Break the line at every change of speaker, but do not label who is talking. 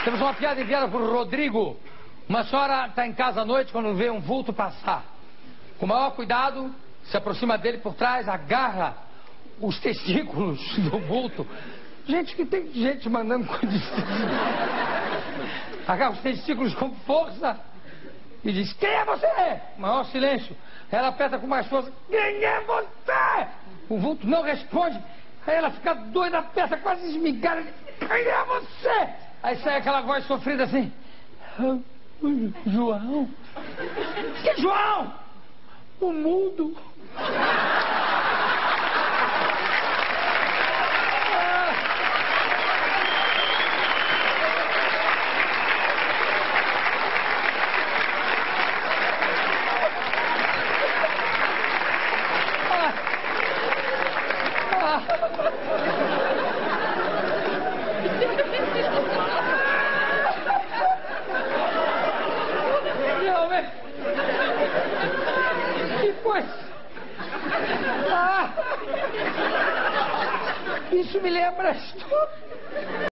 Temos uma piada enviada por Rodrigo. Uma senhora está em casa à noite quando vê um vulto passar. Com o maior cuidado, se aproxima dele por trás, agarra os testículos do vulto. Gente, que tem gente mandando coisas. Agarra os testículos com força e diz: quem é você? Maior silêncio. Ela aperta com mais força: quem é você? O vulto não responde. Aí ela fica doida, aperta, quase esmigada. Quem é você? Aí sai aquela voz sofrida assim: João? Que João? O mundo. Que coisa! Isso me lembra.